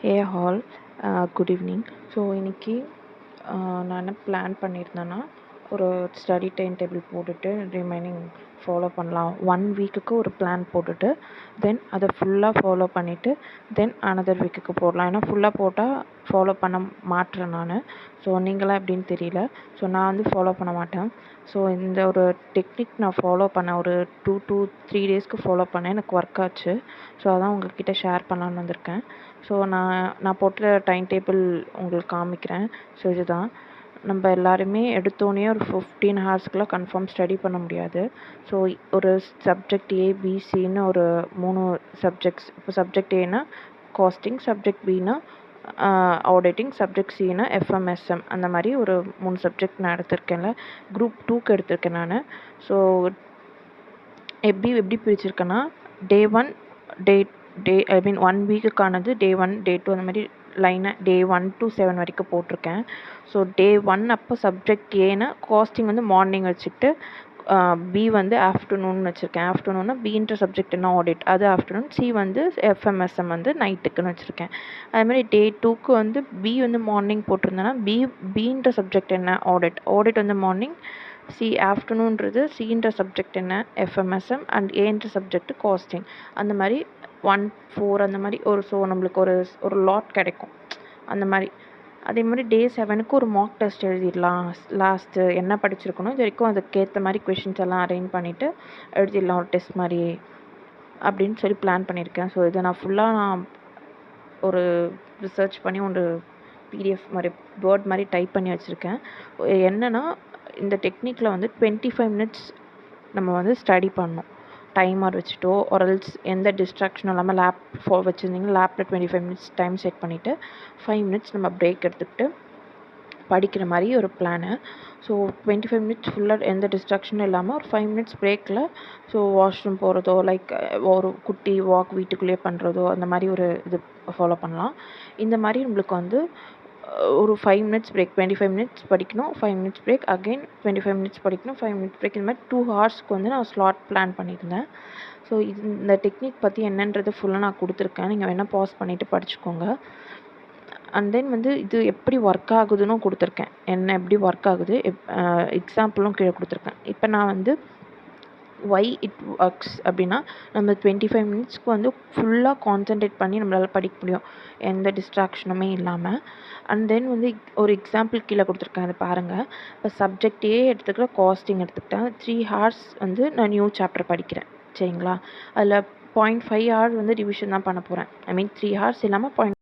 ஹே hall, good evening. So இன்றைக்கி நான் என்ன பிளான் பண்ணியிருந்தேன்னா, ஒரு ஸ்டடி டைம் டேபிள் போட்டுட்டு ரிமைனிங் ஃபாலோ பண்ணலாம். 1 வீக்குக்கு ஒரு பிளான் போட்டுட்டு தென் அதை ஃபுல்லாக ஃபாலோ பண்ணிவிட்டு தென் அனதர் வீக்குக்கு போடலாம். ஏன்னா ஃபுல்லாக போட்டால் ஃபாலோ பண்ண மாட்டேறேன் நான். ஸோ நீங்களாம் எப்படின்னு தெரியல. ஸோ நான் வந்து ஃபாலோ பண்ண மாட்டேன். ஸோ இந்த ஒரு டெக்னிக் நான் ஃபாலோ பண்ணேன். ஒரு 2 to 3 டேஸ்க்கு ஃபாலோ பண்ணேன். எனக்கு ஒர்க் ஆச்சு. ஸோ அதான் உங்கள்கிட்ட ஷேர் பண்ணலான்னு வந்திருக்கேன். ஸோ நான் போட்ட டைம் டேபிள் உங்களுக்கு காமிக்கிறேன். ஸோ இதுதான். நம்ம எல்லாருமே எடுத்தோடனே ஒரு 15 ஹார்ஸ்க்குலாம் கன்ஃபார்ம் ஸ்டடி பண்ண முடியாது. ஸோ ஒரு சப்ஜெக்ட் ஏ, பி, சின்னு ஒரு 3 சப்ஜெக்ட்ஸ். இப்போ சப்ஜெக்ட் ஏன்னா காஸ்டிங், சப்ஜெக்ட் பின்னா ஆடிட்டிங், சப்ஜெக்ட் சின்னா எஃப்எம்எஸ்எம், அந்த மாதிரி ஒரு 3 சப்ஜெக்ட் நான் எடுத்திருக்கேன்ல. குரூப் 2க்கு எடுத்திருக்கேன் நான். ஸோ எப்படி பிரிச்சிருக்கேன்னா, டே 1 டே ஐ மீன் 1 வீக்குக்கானது டே 1 டே 2 அந்த மாதிரி லைனாக டே 1 to 7 வரைக்கும் போட்டிருக்கேன். ஸோ டே 1 அப்போ சப்ஜெக்ட் ஏன்னா காஸ்டிங் வந்து மார்னிங் வச்சுக்கிட்டு பி வந்து ஆஃப்டர்நூன் வச்சுருக்கேன். ஆஃப்டர்நூன்னா பின்ற சப்ஜெக்ட் என்ன ஆடிட், அது ஆஃப்டர்நூன். சி வந்து எஃப்எம்எஸ்எம் வந்து நைட்டுக்குன்னு வச்சுருக்கேன். அதுமாதிரி டே 2க்கு வந்து பி வந்து மார்னிங் போட்டிருந்தேன்னா பின்ற சப்ஜெக்ட் என்ன ஆடிட் வந்து மார்னிங், சி ஆஃப்டர்நூன்றது, சின்ற சப்ஜெக்ட் என்ன எஃப்எம்எஸ்எம், அண்ட் ஏன்ற சப்ஜெக்ட் காஸ்டிங். அந்த மாதிரி 1, 4 அந்த மாதிரி நம்மளுக்கு ஒரு லாட் கிடைக்கும் அந்த மாதிரி. அதே மாதிரி டே 7க்கு ஒரு மார்க் டெஸ்ட் எழுதிடலாம். லாஸ்ட்டு என்ன படிச்சிருக்கணும் இது வரைக்கும் அதுக்கேற்ற மாதிரி கொஷின்ஸ் எல்லாம் அரேஞ்ச் பண்ணிவிட்டு எழுதிடலாம் ஒரு டெஸ்ட் மாதிரி அப்படின்னு சொல்லி பிளான் பண்ணியிருக்கேன். ஸோ இதை நான் ஃபுல்லாக ஒரு ரிசர்ச் பண்ணி ஒரு பிடிஎஃப் மாதிரி வேர்ட் மாதிரி டைப் பண்ணி வச்சுருக்கேன். என்னென்னா இந்த டெக்னிக்கில் வந்து 25 மினிட்ஸ் நம்ம வந்து ஸ்டடி பண்ணணும். டைமர் வச்சுட்டோ ஆர்எல்ஸ் எந்த டிஸ்ட்ராக்ஷனும் இல்லாமல் லேப் வச்சுருந்தீங்கன்னா லேப்பில் 25 மினிட்ஸ் டைம் செட் பண்ணிவிட்டு 5 மினிட்ஸ் நம்ம பிரேக் எடுத்துக்கிட்டு படிக்கிற மாதிரி ஒரு பிளானு. ஸோ 25 மினிட்ஸ் ஃபுல்லாக எந்த டிஸ்ட்ராக்ஷனும் இல்லாமல் ஒரு 5 மினிட்ஸ் பிரேக்கில் ஸோ வாஷ்ரூம் போகிறதோ லைக் ஒரு குட்டி வாக் வீட்டுக்குள்ளேயே பண்ணுறதோ அந்த மாதிரி ஒரு இது ஃபாலோ பண்ணலாம். இந்த மாதிரி நம்மளுக்கு வந்து ஒரு 5 மினிட்ஸ் பிரேக், 25 மினிட்ஸ் படிக்கணும், 5 மினிட்ஸ் பிரேக், அகெயின் 25 மினிட்ஸ் படிக்கணும், 5 மினிட்ஸ் பிரேக். இந்த மாதிரி 2 ஹார்ஸ்க்கு வந்து நான் ஸ்லாட் பிளான் பண்ணியிருந்தேன். ஸோ இந்த டெக்னிக் பற்றி என்னன்றது ஃபுல்லாக நான் கொடுத்துருக்கேன். நீங்கள் வேணால் பாஸ் பண்ணிவிட்டு படிச்சுக்கோங்க. அண்ட் தென் வந்து இது எப்படி ஒர்க் ஆகுதுன்னு கொடுத்துருக்கேன். எப்படி ஒர்க் ஆகுது எக்ஸாம்பிளும் கீழே கொடுத்துருக்கேன். இப்போ நான் வந்து ஒய் இட் ஒர்க்ஸ் அப்படின்னா, நம்ம 25 மினிட்ஸ்க்கு வந்து ஃபுல்லாக கான்சன்ட்ரேட் பண்ணி நம்மளால் படிக்க முடியும் எந்த டிஸ்ட்ராக்ஷனுமே இல்லாமல். அண்ட் தென் வந்து ஒரு எக்ஸாம்பிள் கீழே கொடுத்துருக்கேன், அதை பாருங்கள். இப்போ சப்ஜெக்டே எடுத்துக்கிற காஸ்டிங் எடுத்துக்கிட்டேன். 3 ஹார்ஸ் வந்து நான் நியூ சாப்டர் படிக்கிறேன், சரிங்களா? அதில் 0.5 ஹார்ஸ் வந்து ரிவிஷன் தான் பண்ண போகிறேன். ஐ மீன் 3 ஹார்ஸ் இல்லாமல்